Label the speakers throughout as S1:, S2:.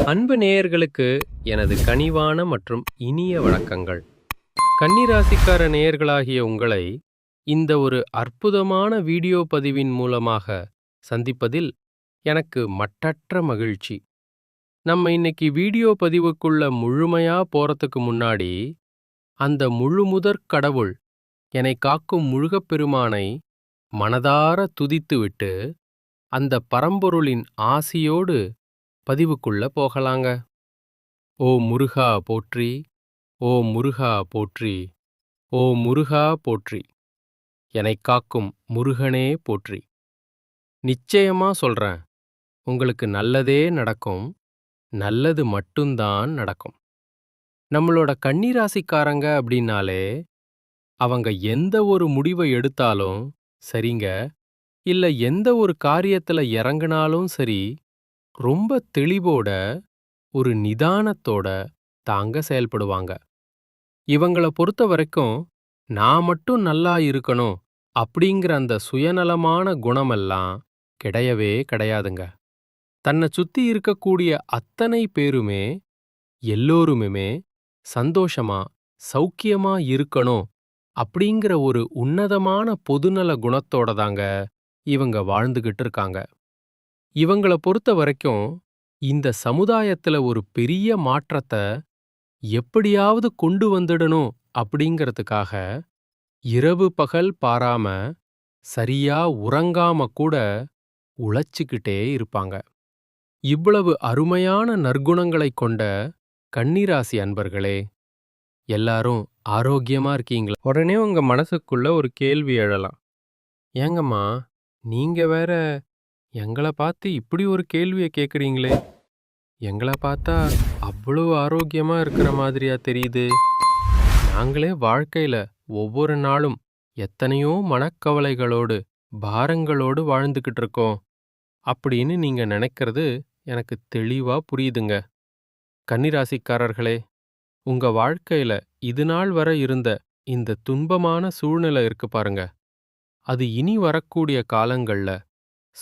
S1: அன்பு நேயர்களுக்கு எனது கனிவான மற்றும் இனிய வணக்கங்கள். கன்னிராசிக்கார நேயர்களாகிய உங்களை இந்த ஒரு அற்புதமான வீடியோ பதிவின் மூலமாக சந்திப்பதில் எனக்கு மட்டற்ற மகிழ்ச்சி. நம்ம இன்னைக்கு வீடியோ பதிவுக்குள்ள முழுமையா போறதுக்கு முன்னாடி, அந்த முழுமுதற் கடவுள் என்னை காக்கும் முருகப்பெருமானை மனதார துதித்துவிட்டு, அந்த பரம்பொருளின் ஆசியோடு பதிவுக்குள்ள போகலாங்க. ஓ முருகா போற்றி, ஓ முருகா போற்றி, ஓ முருகா போற்றி, என்னைக் காக்கும் முருகனே போற்றி. நிச்சயமா சொல்றேன், உங்களுக்கு நல்லதே நடக்கும், நல்லது மட்டும்தான் நடக்கும். நம்மளோட கன்னிராசிக்காரங்க அப்படின்னாலே, அவங்க எந்த ஒரு முடிவை எடுத்தாலும் சரிங்க, இல்ல எந்த ஒரு காரியத்துல இறங்குனாலும் சரி, ரொம்ப தெளிவோட, ஒரு நிதானத்தோட தாங்க செயல்படுவாங்க. இவங்கள பொறுத்த வரைக்கும், நான் மட்டும் நல்லா இருக்கணும் அப்படிங்கிற அந்த சுயநலமான குணமெல்லாம் கிடையவே கிடையாதுங்க. தன்னை சுத்தி இருக்கக்கூடிய அத்தனை பேருமே, எல்லோருமே சந்தோஷமா, சௌக்கியமா இருக்கணும் அப்படிங்கிற ஒரு உன்னதமான பொதுநல குணத்தோட தாங்க இவங்க வாழ்ந்துகிட்டு இருக்காங்க. இவங்கள பொறுத்த வரைக்கும், இந்த சமுதாயத்துல ஒரு பெரிய மாற்றத்தை எப்படியாவது கொண்டு வந்துடணும் அப்படிங்கிறதுக்காக இரவு பகல் பாராம சரியா உறங்காம கூட உழைச்சுக்கிட்டே இருப்பாங்க. இவ்வளவு அருமையான நற்குணங்களைக் கொண்ட கன்னிராசி அன்பர்களே, எல்லாரும் ஆரோக்கியமா இருக்கீங்களா? உடனே உங்க மனசுக்குள்ள ஒரு கேள்வி எழலாம். ஏங்கம்மா, நீங்க வேற எங்கள பார்த்து இப்படி ஒரு கேள்வியை கேட்குறீங்களே? எங்கள பார்த்தா அவ்வளவு ஆரோக்கியமா இருக்கிற மாதிரியா தெரியுது? நாங்களே வாழ்க்கையில ஒவ்வொரு நாளும் எத்தனையோ மனக்கவலைகளோடு, பாரங்களோடு வாழ்ந்துகிட்டு இருக்கோம் அப்படின்னு நீங்க நினைக்கிறது எனக்கு தெளிவா புரியுதுங்க. கன்னிராசிக்காரர்களே, உங்க வாழ்க்கையில இதுநாள் வரை இருந்த இந்த துன்பமான சூழ்நிலை இருக்கு பாருங்க, அது இனி வரக்கூடிய காலங்கள்ல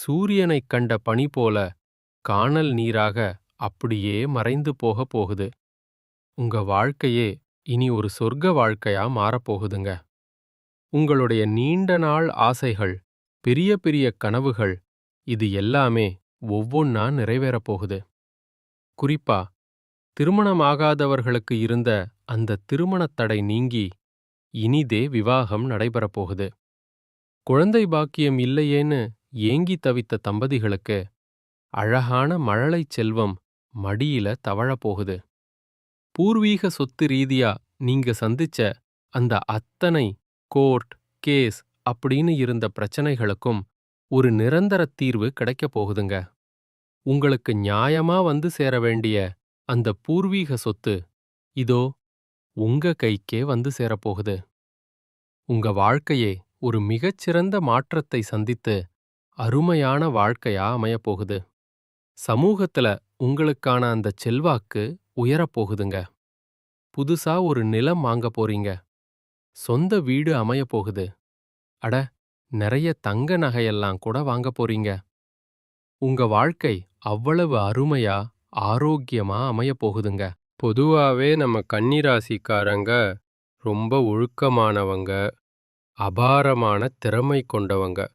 S1: சூரியனைக் கண்ட பனி போல கானல் நீராக அப்படியே மறைந்து போக போகுது. உங்க வாழ்க்கையே இனி ஒரு சொர்க்க வாழ்க்கையா மாறப்போகுதுங்க. உங்களுடைய நீண்ட நாள் ஆசைகள், பெரிய பெரிய கனவுகள், இது எல்லாமே ஒவ்வொன்னா நிறைவேறப் போகுது. குறிப்பா திருமணமாகாதவர்களுக்கு இருந்த அந்த திருமணத் தடை நீங்கி இனிதே விவாகம் நடைபெறப் போகுது. குழந்தை பாக்கியம் இல்லையேன்னு ஏங்கி தவித்த தம்பதிகளுக்கு அழகான மழலைச் செல்வம் மடியில தவழப் போகுது. பூர்வீக சொத்து ரீதியா நீங்க சந்திச்ச அந்த அத்தனை கோர்ட், கேஸ் அப்படின்னு இருந்த பிரச்சனைகளுக்கும் ஒரு நிரந்தர தீர்வு கிடைக்கப் போகுதுங்க. உங்களுக்கு நியாயமா வந்து சேர வேண்டிய அந்த பூர்வீக சொத்து இதோ உங்க கைக்கே வந்து சேரப்போகுது. உங்க வாழ்க்கையே ஒரு மிகச்சிறந்த மாற்றத்தை சந்தித்து அருமையான வாழ்க்கையா அமையப்போகுது. சமூகத்துல உங்களுக்கான அந்த செல்வாக்கு உயரப்போகுதுங்க. புதுசா ஒரு நிலம் வாங்க போறீங்க. சொந்த வீடு அமையப் போகுது. அட, நிறைய தங்க நகையெல்லாம் கூட வாங்க போறீங்க. உங்க வாழ்க்கை அவ்வளவு அருமையா, ஆரோக்கியமா அமையப் போகுதுங்க. பொதுவாவே நம்ம கன்னிராசிக்காரங்க ரொம்ப ஒழுக்கமானவங்க, அபாரமான திறமை கொண்டவங்க.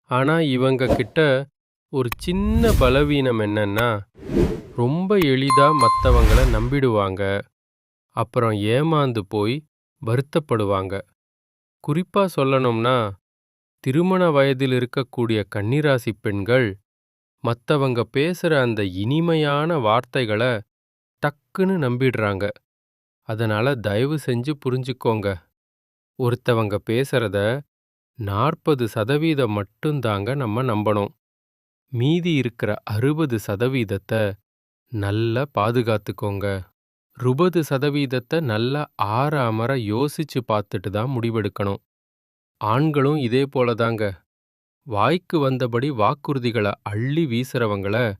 S1: ஆனா இவங்க கிட்ட ஒரு சின்ன பலவீனம் என்னன்னா, ரொம்ப எளிதா மத்தவங்கள நம்பிடுவாங்க. அப்புறம் ஏமாந்து போய் வருத்தப்படுவாங்க. குறிப்பா சொல்லணும்னா, திருமண வயதில் இருக்கக்கூடிய கன்னிராசி பெண்கள் மத்தவங்க பேசுற அந்த இனிமையான வார்த்தைகள டக்குன்னு நம்பிடுறாங்க. அதனால தயவு செஞ்சு புரிஞ்சுக்கோங்க. ஒருத்தவங்க பேசுறத 40% மட்டும்தாங்க நம்ம நம்பணும். மீதி இருக்கிற 60% நல்லா பாதுகாத்துக்கோங்க. 60% நல்லா ஆற அமர யோசிச்சு பார்த்துட்டு தான் முடிவெடுக்கணும். ஆண்களும் இதே போல தாங்க. வாய்க்கு வந்தபடி வாக்குறுதிகளை அள்ளி வீசுறவங்கள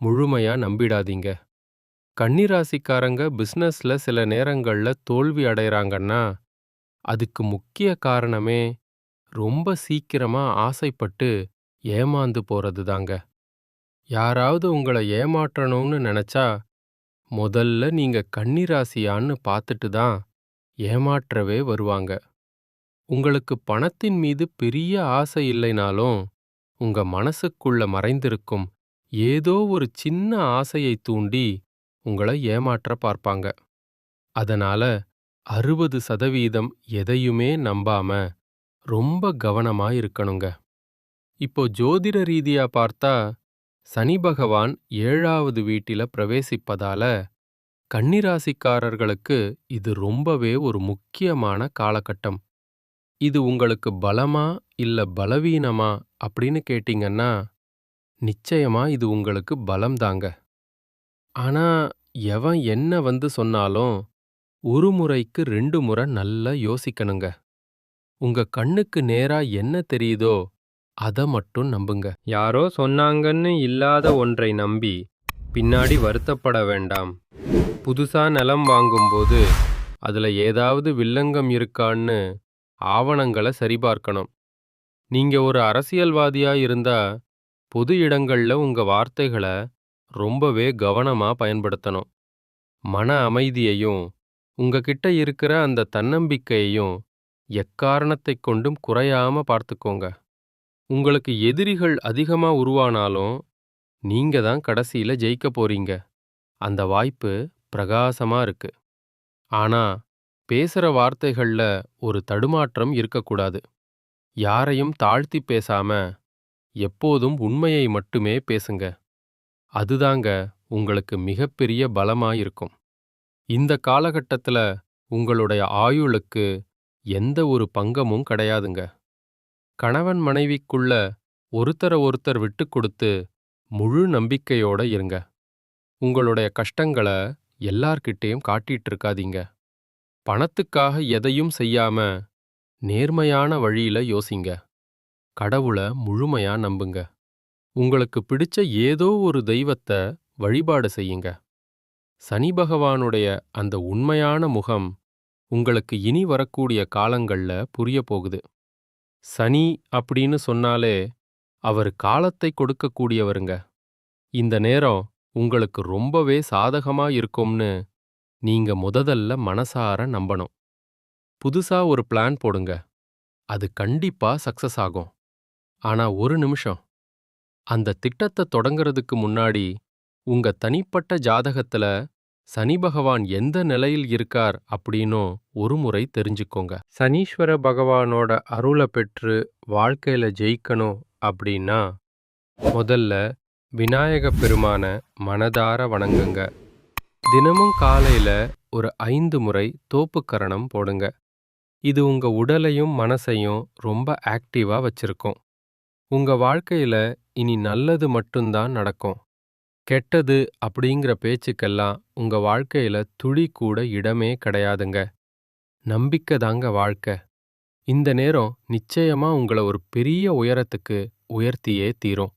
S1: முழுமையா நம்பிடாதீங்க. கன்னிராசிக்காரங்க பிசினஸ்ல சில நேரங்கள்ல தோல்வி அடையறாங்கன்னா, அதுக்கு முக்கிய காரணமே ரொம்ப சீக்கிரமா ஆசைப்பட்டு ஏமாந்து போறது தாங்க. யாராவது உங்கள ஏமாற்றணும்னு நெனச்சா, முதல்ல நீங்க கன்னிராசியான்னு பார்த்துட்டு தான் ஏமாற்றவே வருவாங்க. உங்களுக்கு பணத்தின் மீது பெரிய ஆசை இல்லைனாலும், உங்க மனசுக்குள்ள மறைந்திருக்கும் ஏதோ ஒரு சின்ன ஆசையைத் தூண்டி உங்கள ஏமாற்ற பார்ப்பாங்க. அதனால 60% எதையுமே நம்பாம ரொம்ப கவனமா இருக்கணுங்க. இப்போ ஜோதிட ரீதியா பார்த்தா, சனி பகவான் 7வது வீட்டில பிரவேசிப்பதால, கன்னிராசிக்காரர்களுக்கு இது ரொம்பவே ஒரு முக்கியமான காலகட்டம். இது உங்களுக்கு பலமா இல்ல பலவீனமா அப்படின்னு கேட்டீங்கன்னா, நிச்சயமா இது உங்களுக்கு பலம் தாங்க. ஆனா, எவன் என்ன வந்து சொன்னாலும், ஒரு முறைக்கு 2 முறை நல்லா யோசிக்கணுங்க. உங்க கண்ணுக்கு நேரா என்ன தெரியுதோ, அத மட்டும் நம்புங்க. யாரோ சொன்னாங்கன்னு இல்லாத ஒன்றை நம்பி, பின்னாடி வருத்தப்பட வேண்டாம். புதுசா நிலம் வாங்கும்போது, அதுல ஏதாவது வில்லங்கம் இருக்கான்னு ஆவணங்கள சரிபார்க்கணும். நீங்க ஒரு அரசியல்வாதியா இருந்தா, பொது இடங்கள்ல உங்க வார்த்தைகள ரொம்பவே கவனமா பயன்படுத்தணும். மன அமைதியையும், உங்ககிட்ட இருக்கிற அந்த தன்னம்பிக்கையையும் எக்காரணத்தைக் கொண்டும் குறையாம பார்த்துக்கோங்க. உங்களுக்கு எதிரிகள் அதிகமா உருவானாலும், நீங்க தான் கடைசியில ஜெயிக்க போறீங்க. அந்த வாய்ப்பு பிரகாசமா இருக்கு. ஆனா, பேசுற வார்த்தைகள்ல ஒரு தடுமாற்றம் இருக்கக்கூடாது. யாரையும் தாழ்த்திப் பேசாம, எப்போதும் உண்மையை மட்டுமே பேசுங்க. அதுதாங்க உங்களுக்கு மிகப்பெரிய பலமா இருக்கும். இந்த காலகட்டத்துல உங்களுடைய ஆயுளுக்கு எந்த ஒரு பங்கமும் கிடையாதுங்க. கணவன் மனைவிக்குள்ள ஒருத்தர ஒருத்தர் விட்டுக் கொடுத்து முழு நம்பிக்கையோட இருங்க. உங்களுடைய கஷ்டங்கள எல்லார்கிட்டயும் காட்டிட்டு இருக்காதீங்க. பணத்துக்காக எதையும் செய்யாம நேர்மையான வழியில யோசிங்க. கடவுள முழுமையா நம்புங்க. உங்களுக்கு பிடிச்ச ஏதோ ஒரு தெய்வத்த வழிபாடு செய்யுங்க. சனி பகவானுடைய அந்த உண்மையான முகம் உங்களுக்கு இனி வரக்கூடிய காலங்கள்ல புரியப் போகுது. சனி அப்படின்னு சொன்னாலே அவர் காலத்தை கொடுக்கக்கூடியவருங்க. இந்த நேரம் உங்களுக்கு ரொம்பவே சாதகமா இருக்கும்னு நீங்க முதல்ல மனசார நம்பணும். புதுசா ஒரு பிளான் போடுங்க. அது கண்டிப்பா சக்சஸ் ஆகும். ஆனா ஒரு நிமிஷம். அந்த திட்டத்த தொடங்கறதுக்கு முன்னாடி உங்க தனிப்பட்ட ஜாதகத்துல சனி பகவான் எந்த நிலையில் இருக்கார் அப்படின்னும் ஒரு முறை தெரிஞ்சுக்கோங்க. சனீஸ்வர பகவானோட அருள பெற்று வாழ்க்கையில ஜெயிக்கணும் அப்படின்னா, முதல்ல விநாயக பெருமான மனதார வணங்குங்க. தினமும் காலையில ஒரு 5 முறை தோப்புக்கரணம் போடுங்க. இது உங்க உடலையும் மனசையும் ரொம்ப ஆக்டிவா வச்சிருக்கும். உங்க வாழ்க்கையில இனி நல்லது மட்டும்தான் நடக்கும். கெட்டது அப்படிங்கிற பேச்சுக்கெல்லாம் உங்க வாழ்க்கையில துளி கூட இடமே கிடையாதுங்க. நம்பிக்கை தாங்க வாழ்க்கை. இந்த நேரம் நிச்சயமா உங்கள ஒரு பெரிய உயரத்துக்கு உயர்த்தியே தீரும்.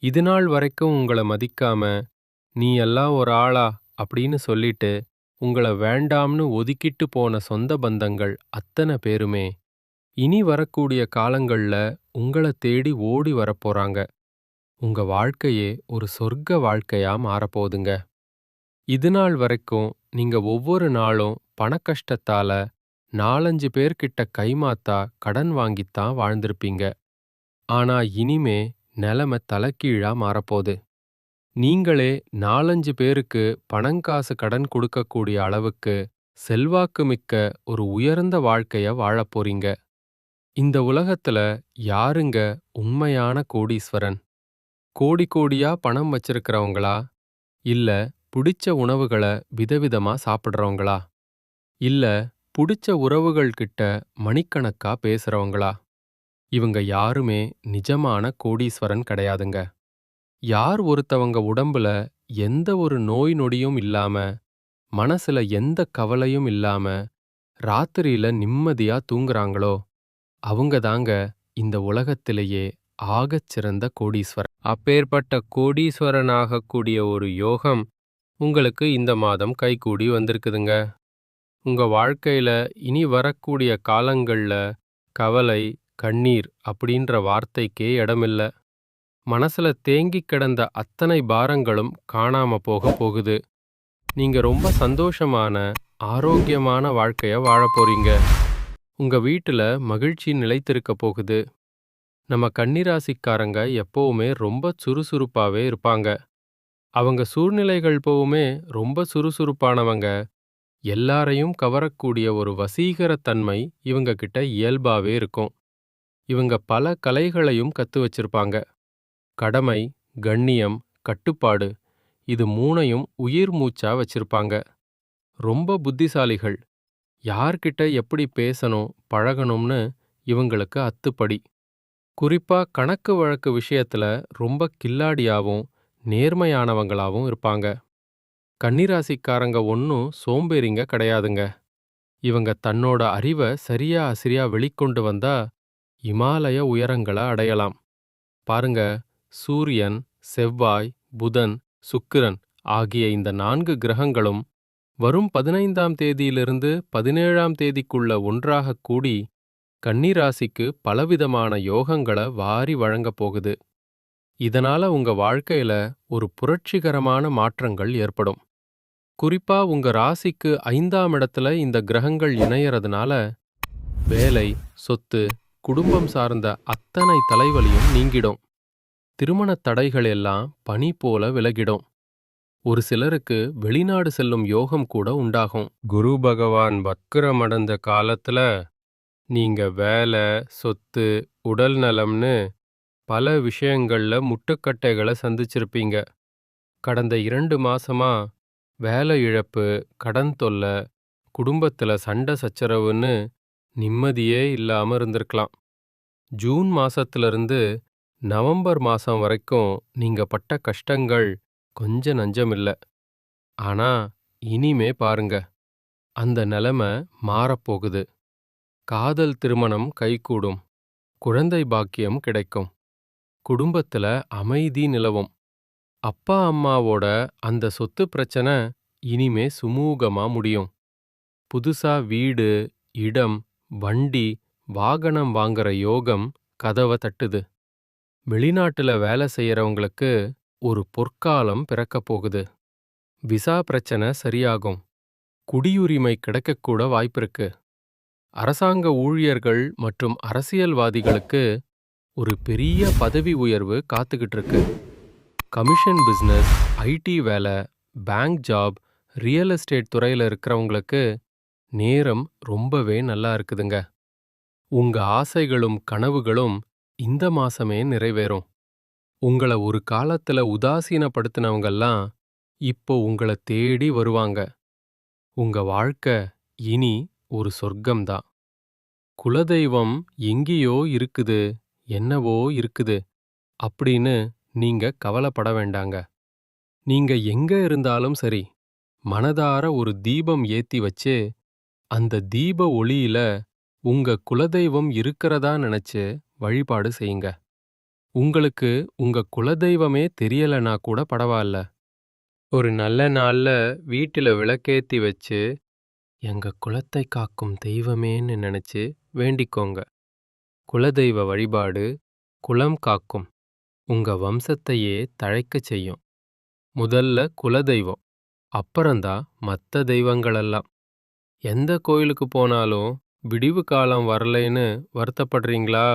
S1: இதுநாள் வரைக்கும் உங்கள மதிக்காம, "நீ எல்லாம் ஒரு ஆளா?" அப்படின்னு சொல்லிட்டு, உங்கள வேண்டாம்னு ஒதுக்கிட்டு போன சொந்த பந்தங்கள் அத்தனை பேருமே, இனி வரக்கூடிய காலங்கள்ல உங்கள தேடி ஓடி வரப்போறாங்க. உங்க வாழ்க்கையே ஒரு சொர்க்க வாழ்க்கையா மாறப்போகுதுங்க. இதுநாள் வரைக்கும் நீங்க ஒவ்வொரு நாளும் பணக்கஷ்டத்தால 4-5 பேர்கிட்ட கைமாத்தா கடன் வாங்கித்தான் வாழ்ந்திருப்பீங்க. ஆனா இனிமே நிலைமை தலைகீழா மாறப்போகுது. நீங்களே 4-5 பேருக்கு பணங்காசு கடன் கொடுக்கக்கூடிய அளவுக்கு செல்வாக்கு மிக்க ஒரு உயர்ந்த வாழ்க்கைய வாழப் போறீங்க. இந்த உலகத்துல யாருங்க உண்மையான கோடீஸ்வரன்? கோடி கோடியா பணம் வச்சிருக்கிறவங்களா? இல்ல புடிச்ச உணவுகள விதவிதமா சாப்பிடுறவங்களா? இல்ல புடிச்ச உறவுகள் கிட்ட மணிக்கணக்கா பேசுறவங்களா? இவங்க யாருமே நிஜமான கோடீஸ்வரன் கிடையாதுங்க. யார் ஒருத்தவங்க உடம்புல எந்த ஒரு நோய் நொடியும் இல்லாம, மனசுல எந்த கவலையும் இல்லாம, ராத்திரியில நிம்மதியா தூங்குறாங்களோ, அவங்க தாங்க இந்த உலகத்திலேயே ஆகச் சிறந்த கோடீஸ்வரன். அப்பேற்பட்ட கோடீஸ்வரனாகக்கூடிய ஒரு யோகம் உங்களுக்கு இந்த மாதம் கைகூடி வந்திருக்குதுங்க. உங்க வாழ்க்கையில இனி வரக்கூடிய காலங்கள்ல கவலை, கண்ணீர் அப்படின்ற வார்த்தைக்கே இடமில்ல. மனசுல தேங்கிக் கிடந்த அத்தனை பாரங்களும் காணாம போகுது. நீங்க ரொம்ப சந்தோஷமான, ஆரோக்கியமான வாழ்க்கைய வாழப் போறீங்க. உங்க வீட்டுல மகிழ்ச்சி நிலைத்திருக்க போகுது. நம்ம கன்னிராசிக்காரங்க எப்பவுமே ரொம்ப சுறுசுறுப்பாவே இருப்பாங்க. அவங்க சூழ்நிலைகள் எப்பவுமே ரொம்ப சுறுசுறுப்பானவங்க. எல்லாரையும் கவரக்கூடிய ஒரு வசீகரத்தன்மை இவங்க கிட்ட இயல்பாவே இருக்கும். இவங்க பல கலைகளையும் கத்து வச்சிருப்பாங்க. கடமை, கண்ணியம், கட்டுப்பாடு இது மூணையும் உயிர் மூச்சா வச்சிருப்பாங்க. ரொம்ப புத்திசாலிகள். யார்கிட்ட எப்படி பேசணும், பழகணும்னு இவங்களுக்கு அத்துப்படி. குறிப்பா கணக்கு வழக்கு விஷயத்துல ரொம்ப கில்லாடியாவும் நேர்மையானவங்களாவும் இருப்பாங்க. கன்னிராசிக்காரங்க ஒன்னும் சோம்பேறிங்க கிடையாதுங்க. இவங்க தன்னோட அறிவை சரியா வெளிக்கொண்டு வந்தா இமாலய உயரங்களை அடையலாம். பாருங்க, சூரியன், செவ்வாய், புதன், சுக்கிரன் ஆகிய இந்த 4 கிரகங்களும் வரும் 15ஆம் தேதியிலிருந்து 17ஆம் தேதிக்குள்ள ஒன்றாக கூடி கன்னிராசிக்கு பலவிதமான யோகங்களை வாரி வழங்கப் போகுது. இதனால உங்க வாழ்க்கையில ஒரு புரட்சிகரமான மாற்றங்கள் ஏற்படும். குறிப்பா உங்க ராசிக்கு 5ஆம் இடத்துல இந்த கிரகங்கள் இணையறதுனால வேலை, சொத்து, குடும்பம் சார்ந்த அத்தனை தலைவலியும் நீங்கிடும். திருமணத் தடைகள் எல்லாம் பனி போல விலகிடும். ஒரு சிலருக்கு வெளிநாடு செல்லும் யோகம் கூட உண்டாகும். குரு பகவான் வக்ரமடைந்த காலத்துல நீங்க வேலை, சொத்து, உடல் நலம்னு பல விஷயங்கள்ல முட்டுக்கட்டைகளை சந்திச்சிருப்பீங்க. கடந்த 2 மாசமா வேலை இழப்பு, கடன் தொல்லை, குடும்பத்துல சண்டை சச்சரவுன்னு நிம்மதியே இல்லாம இருந்திருக்கலாம். ஜூன் மாசத்திலிருந்து நவம்பர் மாசம் வரைக்கும் நீங்க பட்ட கஷ்டங்கள் கொஞ்ச நஞ்சமில்ல. ஆனா இனிமே பாருங்க, அந்த நிலைமை மாறப்போகுது. காதல் திருமணம் கைகூடும். குழந்தை பாக்கியம் கிடைக்கும். குடும்பத்துல அமைதி நிலவும். அப்பா அம்மாவோட அந்த சொத்து பிரச்சனை இனிமே சுமூகமா முடியும். புதுசா வீடு, இடம், வண்டி, வாகனம் வாங்குற யோகம் கதவை தட்டுது. வெளிநாட்டுல வேலை செய்யறவங்களுக்கு ஒரு பொற்காலம் பிறக்கப் போகுது. விசா பிரச்சனை சரியாகும். குடியுரிமை கிடைக்கக்கூட வாய்ப்பிருக்கு. அரசாங்க ஊழியர்கள் மற்றும் அரசியல்வாதிகளுக்கு ஒரு பெரிய பதவி உயர்வு காத்துக்கிட்டு இருக்கு. கமிஷன் பிசினஸ், ஐடி வேலை, பேங்க் ஜாப், ரியல் எஸ்டேட் துறையில இருக்கிறவங்களுக்கு நேரம் ரொம்பவே நல்லா இருக்குதுங்க. உங்க ஆசைகளும் கனவுகளும் இந்த மாசமே நிறைவேறும். உங்கள ஒரு காலத்துல உதாசீனப்படுத்தினவங்கெல்லாம் இப்போ உங்கள தேடி வருவாங்க. உங்க வாழ்க்கை இனி ஒரு சொர்க்கம்தான். குலதெய்வம் எங்கேயோ இருக்குது, என்னவோ இருக்குது அப்படின்னு நீங்க கவலைப்பட வேண்டாங்க. நீங்க எங்க இருந்தாலும் சரி, மனதார ஒரு தீபம் ஏத்தி வச்சு அந்த தீப ஒளியில உங்க குலதெய்வம் இருக்கிறதா நினைச்சு வழிபாடு செய்யுங்க. உங்களுக்கு உங்க குலதெய்வமே தெரியலனா கூட பரவாயில்ல. ஒரு நல்ல நாள்ல வீட்டில விளக்கேத்தி வச்சு எங்க குலத்தை காக்கும் தெய்வமேன்னு நினைச்சு வேண்டிக்கோங்க. குலதெய்வ வழிபாடு குலம் காக்கும். உங்க வம்சத்தையே தழைக்கச் செய்யும். முதல்ல குலதெய்வம், அப்புறம்தான் மத்த தெய்வங்களெல்லாம். எந்த கோயிலுக்கு போனாலும் விடிவு காலம் வரலைன்னு வருத்தப்படுறீங்களா?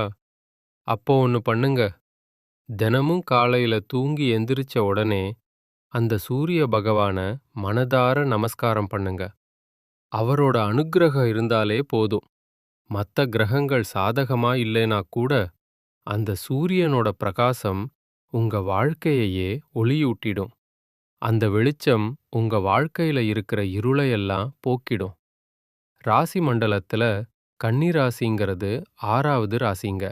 S1: அப்போ ஒன்னு பண்ணுங்க. தினமும் காலையில தூங்கி எந்திரிச்ச உடனே அந்த சூரிய பகவான மனதார நமஸ்காரம் பண்ணுங்க. அவரோட அனுக்கிரகம் இருந்தாலே போதும். மத்த கிரகங்கள் சாதகமா இல்லைனா கூட அந்த சூரியனோட பிரகாசம் உங்க வாழ்க்கையையே ஒளியூட்டிடும். அந்த வெளிச்சம் உங்க வாழ்க்கையில இருக்கிற இருளையெல்லாம் போக்கிடும். ராசி மண்டலத்துல கன்னிராசிங்கிறது 6வது ராசிங்க.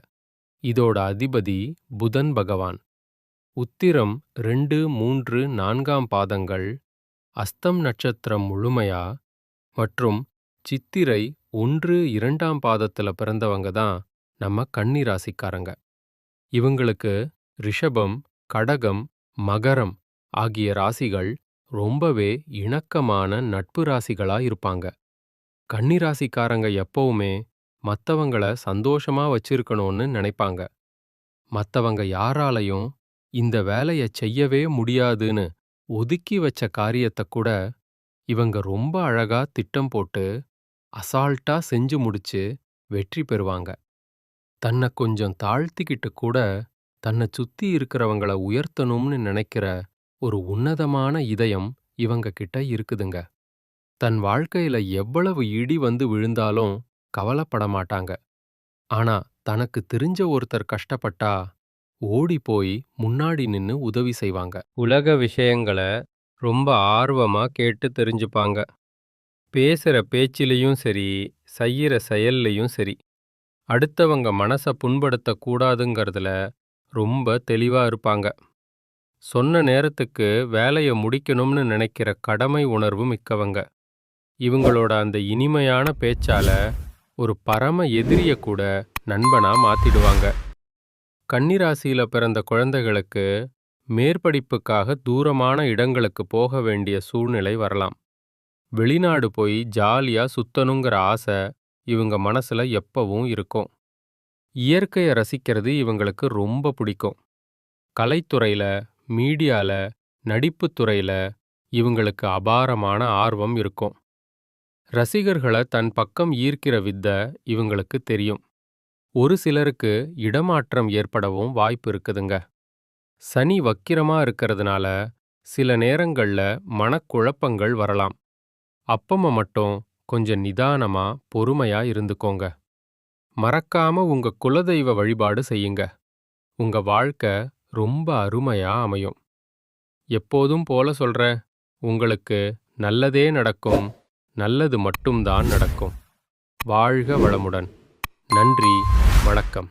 S1: இதோட அதிபதி புதன் பகவான். உத்திரம் 2, 3, 4ஆம் பாதங்கள், அஸ்தம் நட்சத்திரம் முழுமையா மற்றும் சித்திரை 1, 2ஆம் பாதத்துல பிறந்தவங்க தான் நம்ம கன்னி ராசிக்காரங்க. இவங்களுக்கு ரிஷபம், கடகம், மகரம் ஆகிய ராசிகள் ரொம்பவே இணக்கமான நட்பு ராசிகளா இருப்பாங்க. கன்னி ராசிக்காரங்க எப்பவுமே மத்தவங்கள சந்தோஷமா வச்சிருக்கணும்னு நினைப்பாங்க. மத்தவங்க யாராலையும் இந்த வேலைய செய்யவே முடியாதுன்னு ஒதுக்கி வச்ச காரியத்த கூட இவங்க ரொம்ப அழகா திட்டம் போட்டு அசால்ட்டா செஞ்சு முடிச்சு வெற்றி பெறுவாங்க. தன்னை கொஞ்சம் தாழ்த்திக்கிட்டு கூட தன்னை சுத்தி இருக்கிறவங்கள உயர்த்தணும்னு நினைக்கிற ஒரு உன்னதமான இதயம் இவங்க கிட்ட இருக்குதுங்க. தன் வாழ்க்கையில எவ்வளவு இடி வந்து விழுந்தாலும் கவலைப்பட மாட்டாங்க. ஆனா தனக்கு தெரிஞ்ச ஒருத்தர் கஷ்டப்பட்டா ஓடி போய் முன்னாடி நின்னு உதவி செய்வாங்க. உலக விஷயங்கள ரொம்ப ஆர்வமா கேட்டு தெரிஞ்சுப்பாங்க. பேசுற பேச்சிலையும் சரி, செய்யற செயல்லையும் சரி, அடுத்தவங்க மனச புண்படுத்தக் கூடாதுங்கிறதுல ரொம்ப தெளிவா இருப்பாங்க. சொன்ன நேரத்துக்கு வேலைய முடிக்கணும்னு நினைக்கிற கடமை உணர்வு மிக்கவங்க. இவங்களோட அந்த இனிமையான பேச்சால ஒரு பரம எதிரிய கூட நண்பனா மாத்திடுவாங்க. கன்னிராசியில பிறந்த குழந்தைகளுக்கு மேற்படிப்புக்காக தூரமான இடங்களுக்கு போக வேண்டிய சூழ்நிலை வரலாம். வெளிநாடு போய் ஜாலியா சுத்தணுங்கிற ஆசை இவங்க மனசுல எப்பவும் இருக்கும். இயற்கைய ரசிக்கிறது இவங்களுக்கு ரொம்ப பிடிக்கும். கலைத்துறையில, மீடியால, நடிப்புத் துறையில இவங்களுக்கு அபாரமான ஆர்வம் இருக்கும். ரசிகர்கள தன் பக்கம் ஈர்க்கிற வித்தை இவங்களுக்கு தெரியும். ஒரு சிலருக்கு இடமாற்றம் ஏற்படவும் வாய்ப்பு இருக்குதுங்க. சனி வக்கிரமா இருக்கிறதுனால சில நேரங்கள்ல மனக்குழப்பங்கள் வரலாம். அப்பம மட்டும் கொஞ்சம் நிதானமா, பொறுமையா இருந்துக்கோங்க. மறக்காம உங்க குலதெய்வ வழிபாடு செய்யுங்க. உங்க வாழ்க்கை ரொம்ப அருமையா அமையும். எப்போதும் போல சொல்றேன், உங்களுக்கு நல்லதே நடக்கும், நல்லது மட்டும்தான் நடக்கும். வாழ்க வளமுடன். நன்றி, வணக்கம்.